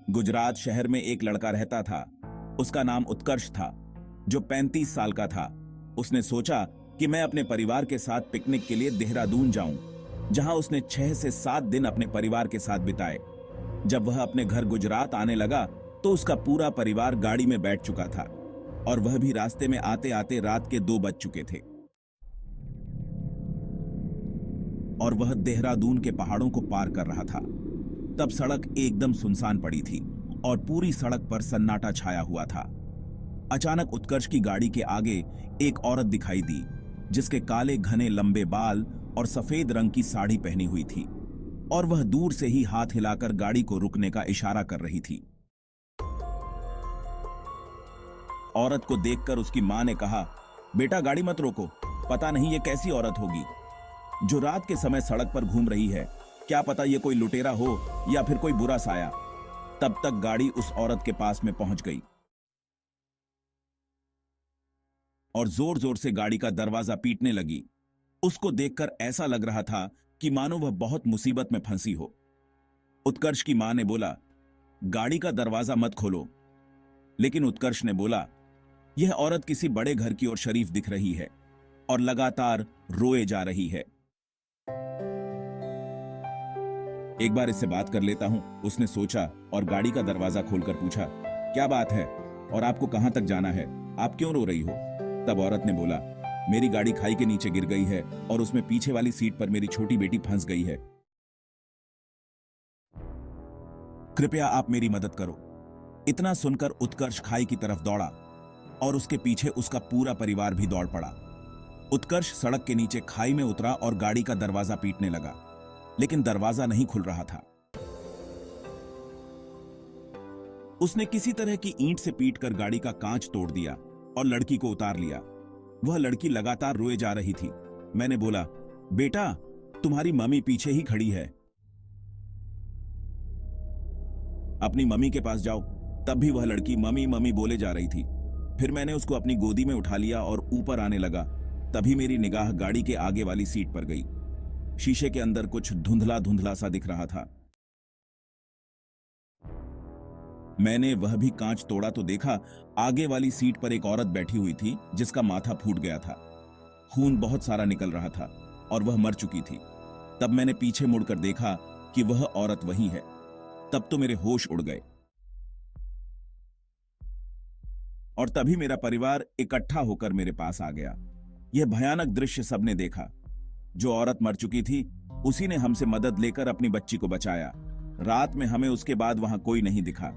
गुजरात शहर में एक लड़का रहता था। उसका नाम उत्कर्ष था, जो 35 साल का था। उसने सोचा कि मैं अपने परिवार के साथ पिकनिक के लिए देहरादून जाऊं, जहां उसने 6 से 7 दिन अपने परिवार के साथ बिताए। जब वह अपने घर गुजरात आने लगा तो उसका पूरा परिवार गाड़ी में बैठ चुका था और वह भी रास्ते में आते आते रात के 2 बज चुके थे और वह देहरादून के पहाड़ों को पार कर रहा था। तब सड़क एकदम सुनसान पड़ी थी और पूरी सड़क पर सन्नाटा छाया हुआ था। अचानक उत्कर्ष की गाड़ी के आगे एक औरत दिखाई दी, जिसके काले घने लंबे बाल और सफेद रंग की साड़ी पहनी हुई थी, और वह दूर से ही हाथ हिलाकर गाड़ी को रुकने का इशारा कर रही थी। औरत को देखकर उसकी मां ने कहा, बेटा गाड़ी मत रोको, पता नहीं ये कैसी औरत होगी जो रात के समय सड़क पर घूम रही है। क्या पता ये कोई लुटेरा हो या फिर कोई बुरा साया। तब तक गाड़ी उस औरत के पास में पहुंच गई और जोर जोर से गाड़ी का दरवाजा पीटने लगी। उसको देखकर ऐसा लग रहा था कि मानो वह बहुत मुसीबत में फंसी हो। उत्कर्ष की मां ने बोला, गाड़ी का दरवाजा मत खोलो। लेकिन उत्कर्ष ने बोला, यह औरत किसी बड़े घर की ओर शरीफ दिख रही है और लगातार रोए जा रही है। एक बार इससे बात कर लेता हूं, उसने सोचा और गाड़ी का दरवाजा खोलकर पूछा, क्या बात है और आपको कहां तक जाना है? आप क्यों रो रही हो? तब औरत ने बोला, मेरी गाड़ी खाई के नीचे गिर गई है और उसमें पीछे वाली सीट पर मेरी छोटी बेटी फंस गई है। कृपया आप मेरी मदद करो। इतना सुनकर उत्कर्ष खाई की तरफ दौड़ा और उसके पीछे उसका पूरा परिवार भी दौड़ पड़ा। उत्कर्ष सड़क के नीचे खाई में उतरा और गाड़ी का दरवाजा पीटने लगा, लेकिन दरवाजा नहीं खुल रहा था। उसने किसी तरह की ईंट से पीटकर गाड़ी का कांच तोड़ दिया और लड़की को उतार लिया। वह लड़की लगातार रोए जा रही थी। मैंने बोला, बेटा तुम्हारी मम्मी पीछे ही खड़ी है, अपनी मम्मी के पास जाओ। तब भी वह लड़की मम्मी मम्मी बोले जा रही थी। फिर मैंने उसको अपनी गोदी में उठा लिया और ऊपर आने लगा। तभी मेरी निगाह गाड़ी के आगे वाली सीट पर गई। शीशे के अंदर कुछ धुंधला धुंधला सा दिख रहा था। मैंने वह भी कांच तोड़ा तो देखा आगे वाली सीट पर एक औरत बैठी हुई थी, जिसका माथा फूट गया था। खून बहुत सारा निकल रहा था और वह मर चुकी थी। तब मैंने पीछे मुड़कर देखा कि वह औरत वही है। तब तो मेरे होश उड़ गए और तभी मेरा परिवार इकट्ठा होकर मेरे पास आ गया। यह भयानक दृश्य सबने देखा। जो औरत मर चुकी थी उसी ने हमसे मदद लेकर अपनी बच्ची को बचाया। रात में हमें उसके बाद वहां कोई नहीं दिखा।